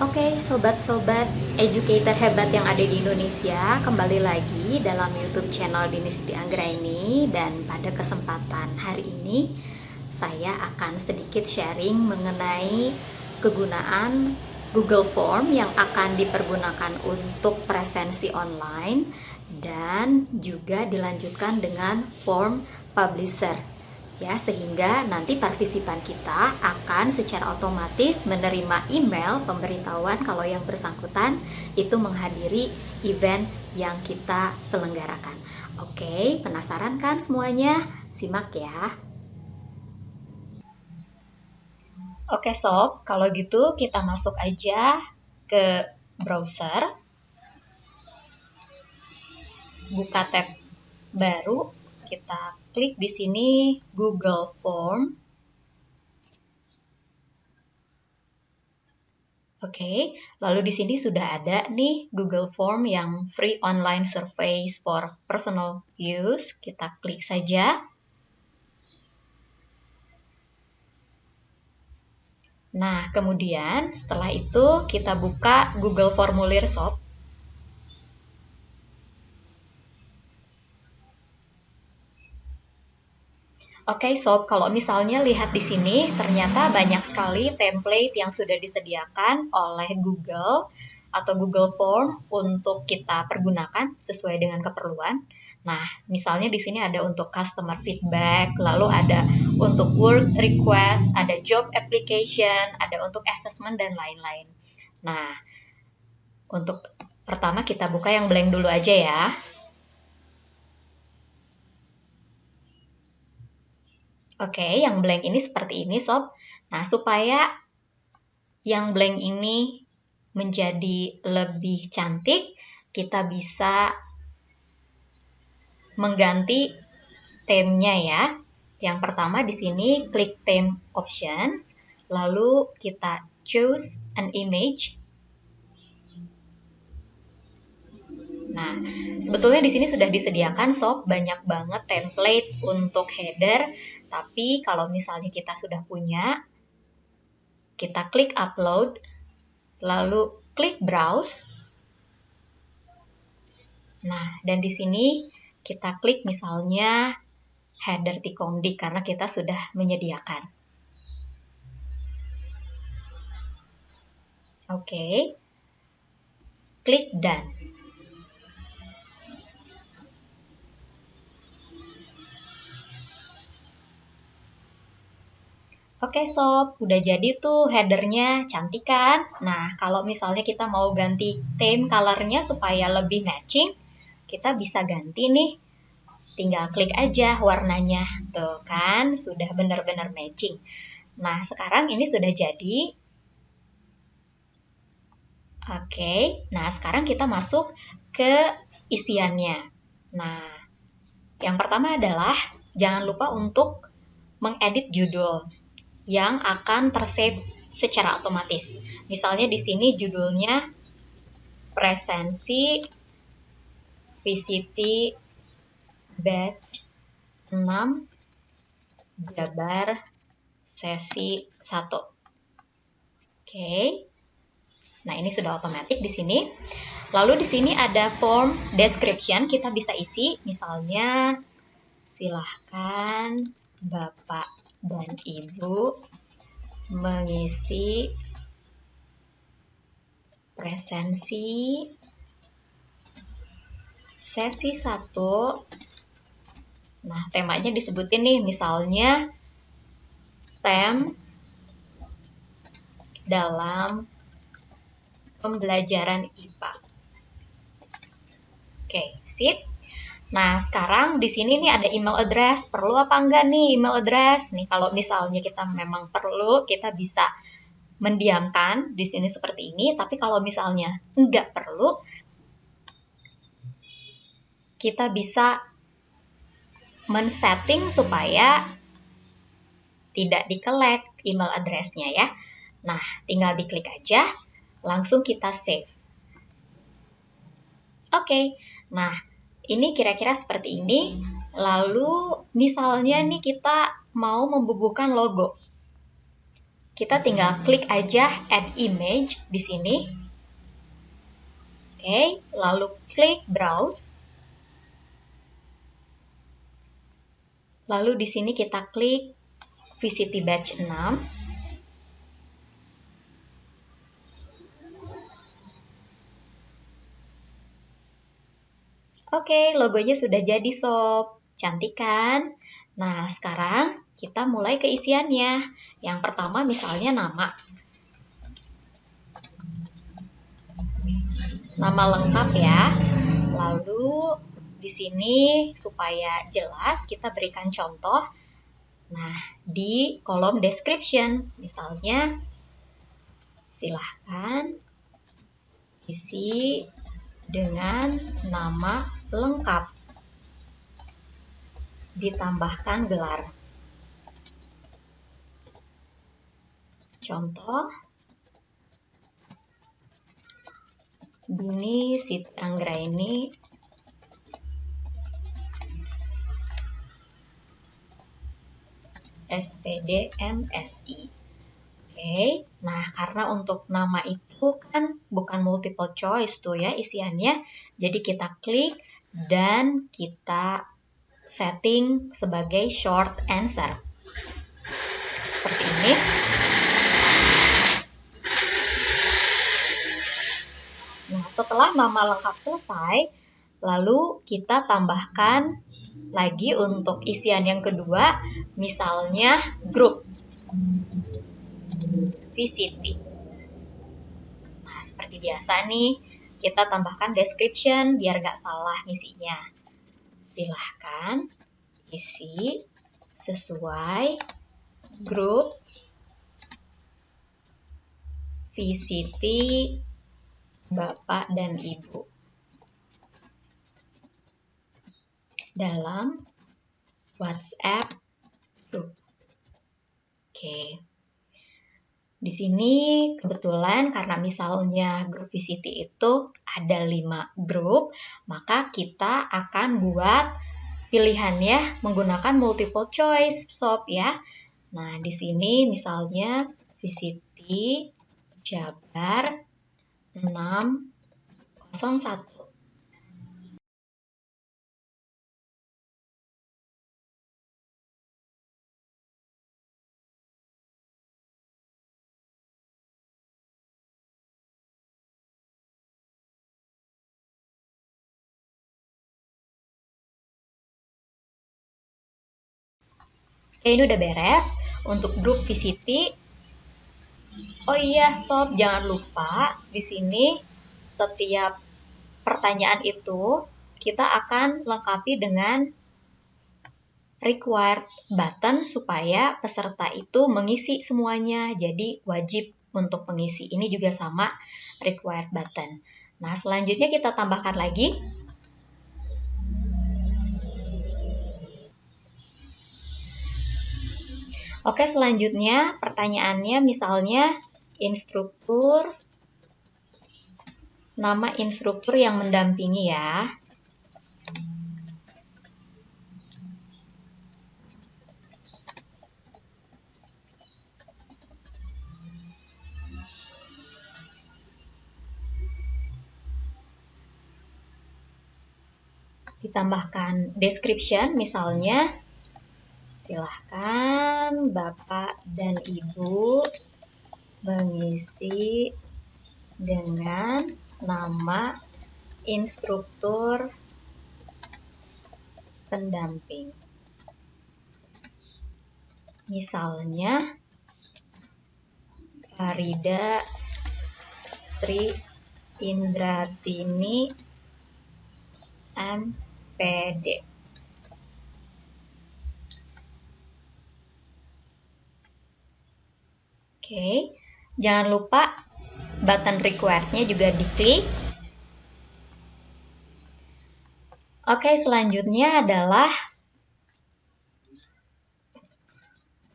Oke, sobat-sobat educator hebat yang ada di Indonesia, kembali lagi dalam YouTube channel Dini Siti Anggraini. Dan pada kesempatan hari ini saya akan sedikit sharing mengenai kegunaan Google Form yang akan dipergunakan untuk presensi online dan juga dilanjutkan dengan form publisher, ya, sehingga nanti partisipan kita akan secara otomatis menerima email pemberitahuan kalau yang bersangkutan itu menghadiri event yang kita selenggarakan. Oke, penasaran kan semuanya? Simak ya. Oke sob, kalau gitu kita masuk aja ke browser, buka tab baru, kita klik di sini Google Form. Oke, lalu di sini sudah ada nih Google Form yang free online surveys for personal use. Kita klik saja. Nah, kemudian setelah itu kita buka Google Formulir Sob. Oke Sob, kalau misalnya lihat di sini, ternyata banyak sekali template yang sudah disediakan oleh Google atau Google Form untuk kita pergunakan sesuai dengan keperluan. Nah, misalnya di sini ada untuk customer feedback, lalu ada untuk work request, ada job application, ada untuk assessment, dan lain-lain. Nah, untuk pertama kita buka yang blank dulu aja ya. Oke, yang blank ini seperti ini Sob. Nah, supaya yang blank ini menjadi lebih cantik, kita bisa mengganti theme-nya ya. Yang pertama di sini klik theme options, lalu kita choose an image. Nah, sebetulnya di sini sudah disediakan Sob banyak banget template untuk header, tapi kalau misalnya kita sudah punya, kita klik upload, lalu klik browse. Nah, dan di sini kita klik misalnya header Tikomdik karena kita sudah menyediakan. Oke. Klik done. Oke Sob, udah jadi tuh headernya, cantik kan? Nah, kalau misalnya kita mau ganti theme colornya supaya lebih matching, kita bisa ganti nih. Tinggal klik aja warnanya. Tuh kan, sudah benar-benar matching. Nah, sekarang ini sudah jadi. Oke, nah sekarang kita masuk ke isiannya. Nah, yang pertama adalah jangan lupa untuk mengedit judul yang akan tersave secara otomatis. Misalnya di sini judulnya presensi VCT batch 6 Jabar sesi 1. Oke. Nah, ini sudah otomatis di sini. Lalu di sini ada form description, kita bisa isi misalnya silahkan Bapak dan Ibu mengisi presensi sesi 1. Nah, temanya disebutin nih, misalnya STEM dalam pembelajaran IPA. Oke, sip. Nah, sekarang di sini nih ada email address. Perlu apa enggak nih email address? Nih, kalau misalnya kita memang perlu, kita bisa mendiamkan di sini seperti ini. Tapi kalau misalnya enggak perlu, kita bisa men-setting supaya tidak di-collect email address-nya ya. Nah, tinggal diklik aja, langsung kita save. Oke, nah ini kira-kira seperti ini. Lalu misalnya nih kita mau membubuhkan logo. kita tinggal klik aja add image di sini. Oke, lalu klik browse. Lalu di sini kita klik VCT batch 6. Oke, logonya sudah jadi sob. Cantik kan? Nah, sekarang kita mulai ke isiannya. Yang pertama misalnya nama. Nama lengkap ya. Lalu di sini supaya jelas kita berikan contoh. Nah, di kolom description misalnya silahkan isi dengan nama lengkap ditambahkan gelar. Contoh, Dini Siti Anggraini SPD MSI. Oke, nah karena untuk nama itu kan bukan multiple choice tuh ya isiannya, jadi kita klik dan kita setting sebagai short answer. Seperti ini. Nah, setelah nama lengkap selesai, lalu kita tambahkan lagi untuk isian yang kedua, misalnya grup VCT. Nah, seperti biasa nih, kita tambahkan description biar nggak salah ngisinya. Silahkan isi sesuai grup VCT Bapak dan Ibu dalam WhatsApp group. Oke. Di sini kebetulan karena misalnya grup VCT itu ada 5 grup, maka kita akan buat pilihannya menggunakan multiple choice sob ya. Nah, di sini misalnya VCT Jabar 601. Oke, ini udah beres untuk grup VCT. Oh iya sob, jangan lupa di sini setiap pertanyaan itu kita akan lengkapi dengan required button supaya peserta itu mengisi semuanya. Jadi wajib untuk mengisi. Ini juga sama required button. Nah, selanjutnya kita tambahkan lagi. Oke, selanjutnya pertanyaannya misalnya instruktur, nama instruktur yang mendampingi ya. Ditambahkan description misalnya silahkan Bapak dan Ibu mengisi dengan nama instruktur pendamping. Misalnya Farida Sri Indratini MPD. Oke, jangan lupa button required-nya juga diklik. Oke, selanjutnya adalah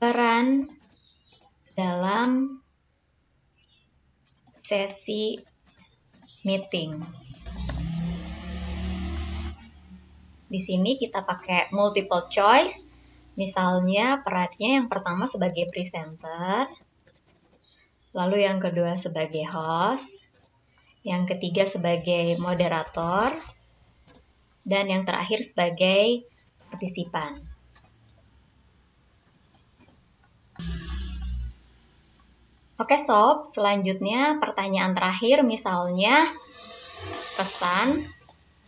peran dalam sesi meeting. Di sini kita pakai multiple choice. Misalnya perannya yang pertama sebagai presenter, lalu yang kedua sebagai host, yang ketiga sebagai moderator, dan yang terakhir sebagai partisipan. Oke sob, selanjutnya pertanyaan terakhir, misalnya pesan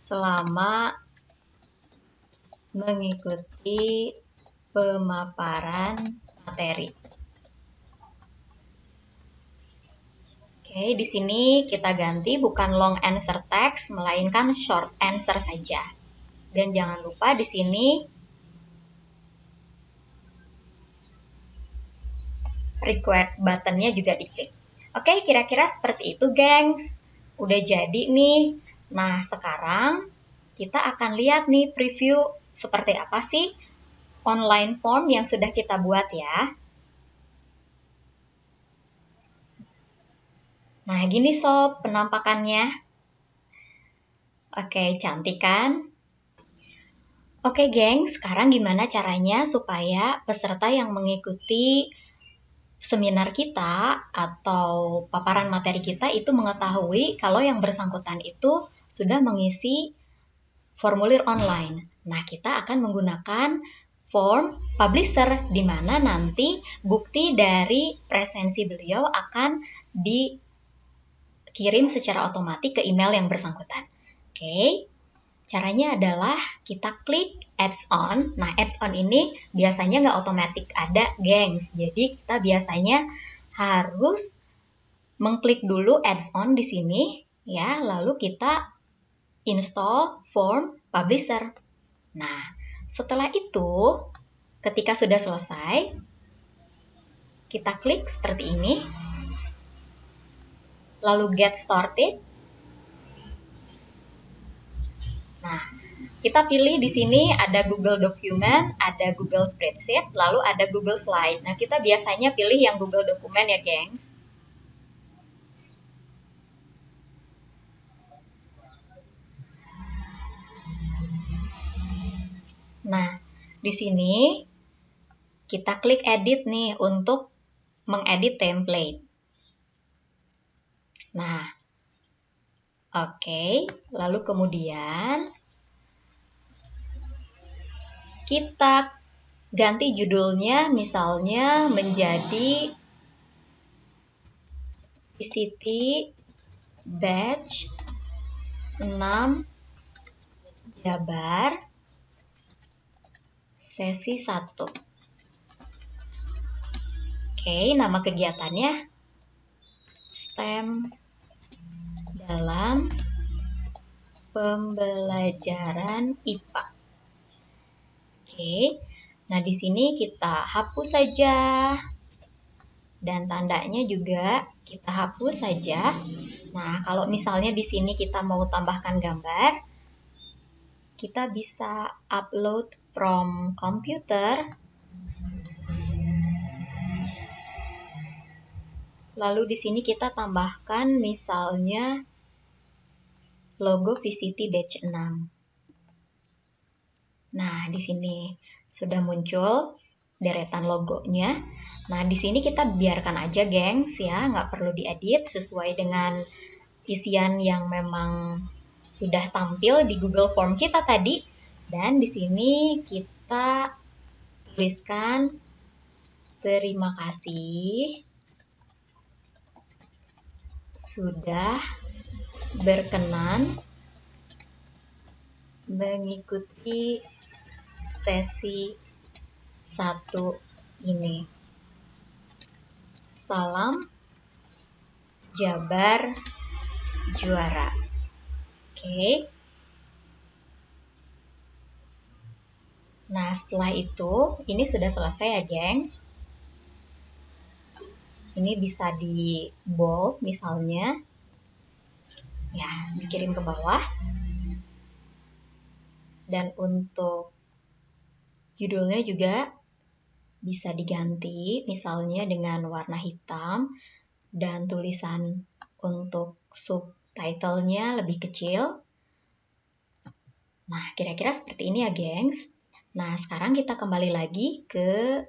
selama mengikuti pemaparan materi. Oke, di sini kita ganti bukan long answer text, melainkan short answer saja. Dan jangan lupa di sini required buttonnya juga diklik. Oke, kira-kira seperti itu, gengs. Udah jadi nih. Nah, sekarang kita akan lihat nih preview seperti apa sih online form yang sudah kita buat ya. Nah, gini sob penampakannya. Oke, cantik kan? Oke, geng, sekarang gimana caranya supaya peserta yang mengikuti seminar kita atau paparan materi kita itu mengetahui kalau yang bersangkutan itu sudah mengisi formulir online. Nah, kita akan menggunakan form publisher, di mana nanti bukti dari presensi beliau akan dikirim secara otomatis ke email yang bersangkutan. Oke, caranya adalah kita klik Adds On. Nah, Adds On ini biasanya nggak otomatis ada, gengs. Jadi kita biasanya harus mengklik dulu Adds On di sini, ya. Lalu kita install form publisher. Nah, setelah itu, ketika sudah selesai, kita klik seperti ini. Lalu Get Started. Nah, kita pilih di sini ada Google Document, ada Google Spreadsheet, lalu ada Google Slide. Nah, kita biasanya pilih yang Google Document ya, gengs. Nah, di sini kita klik Edit nih untuk mengedit template. Nah, oke. Lalu kemudian kita ganti judulnya, misalnya menjadi VCT Batch 6 Jabar sesi 1. Oke, nama kegiatannya STEM dalam pembelajaran IPA. Oke, nah di sini kita hapus saja dan tandanya juga kita hapus saja. Nah, kalau misalnya di sini kita mau tambahkan gambar, kita bisa upload from computer. Lalu di sini kita tambahkan misalnya logo VCT Batch 6. Nah, di sini sudah muncul deretan logonya. Nah, di sini kita biarkan aja, gengs, ya, nggak perlu diedit, sesuai dengan isian yang memang sudah tampil di Google Form kita tadi. Dan di sini kita tuliskan terima kasih sudah berkenan mengikuti sesi 1 ini. Salam Jabar juara. Oke. Nah, setelah itu, ini sudah selesai ya, gengs. Ini bisa di bold misalnya. Ya, dikirim ke bawah. Dan untuk judulnya juga bisa diganti, misalnya dengan warna hitam, dan tulisan untuk subtitlenya lebih kecil. Nah, kira-kira seperti ini ya, gengs. Nah, sekarang kita kembali lagi ke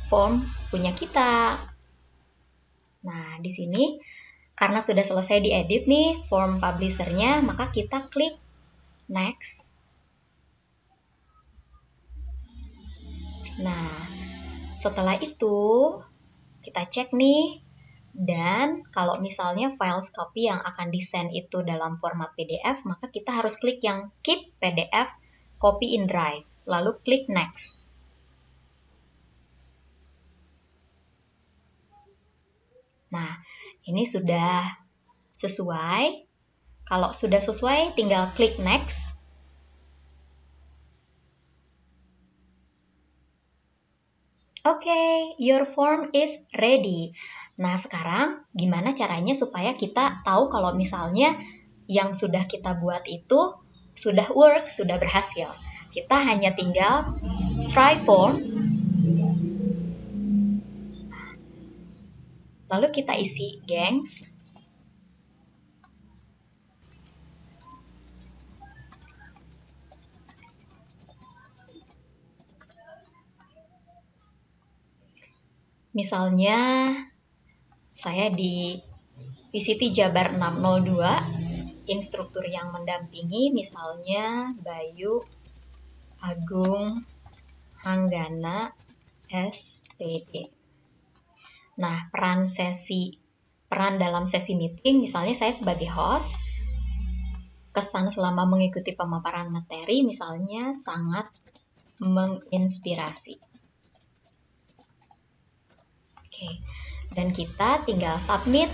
form punya kita. Nah, di sini karena sudah selesai diedit nih form publisher-nya, maka kita klik next. Nah, setelah itu kita cek nih, dan kalau misalnya files copy yang akan di-send itu dalam format PDF, maka kita harus klik yang keep PDF copy in drive, lalu klik next. Nah, ini sudah sesuai. Kalau sudah sesuai, tinggal klik next. Oke, your form is ready. Nah, sekarang gimana caranya supaya kita tahu kalau misalnya yang sudah kita buat itu sudah work, sudah berhasil. Kita hanya tinggal try form, lalu kita isi, gengs. Misalnya, saya di PCT Jabar 602, instruktur yang mendampingi misalnya Bayu Agung Hanggana SPD. Nah, peran dalam sesi meeting, misalnya saya sebagai host, kesan selama mengikuti pemaparan materi misalnya sangat menginspirasi. Oke, dan kita tinggal submit.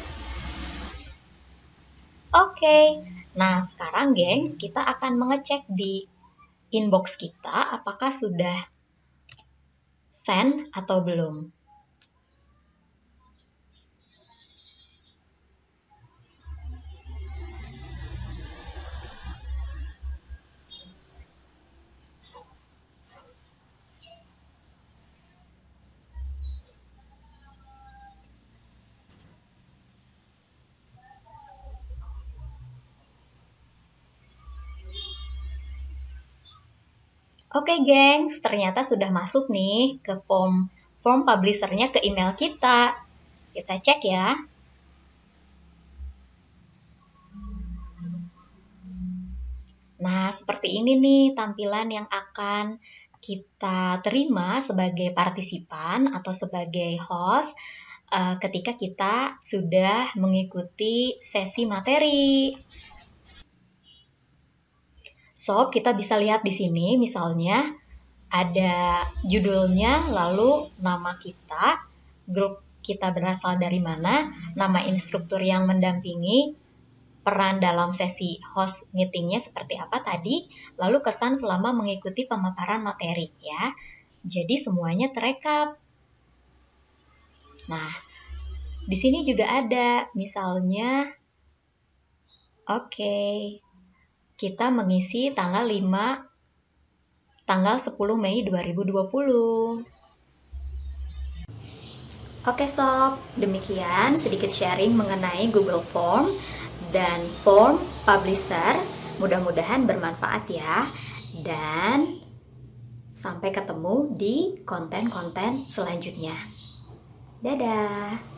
Oke, nah sekarang gengs, kita akan mengecek di inbox kita apakah sudah send atau belum. Oke gengs, ternyata sudah masuk nih ke form publisher-nya ke email kita. Kita cek ya. Nah, seperti ini nih tampilan yang akan kita terima sebagai partisipan atau sebagai host ketika kita sudah mengikuti sesi materi. So, kita bisa lihat di sini misalnya ada judulnya, lalu nama kita, grup kita berasal dari mana, nama instruktur yang mendampingi, peran dalam sesi host meetingnya seperti apa tadi, lalu kesan selama mengikuti pemaparan materi ya. Jadi semuanya terekap. Nah, di sini juga ada misalnya, kita mengisi tanggal 10 Mei 2020. Oke sob, demikian sedikit sharing mengenai Google Form dan Form Publisher. Mudah-mudahan bermanfaat ya. Dan sampai ketemu di konten-konten selanjutnya. Dadah!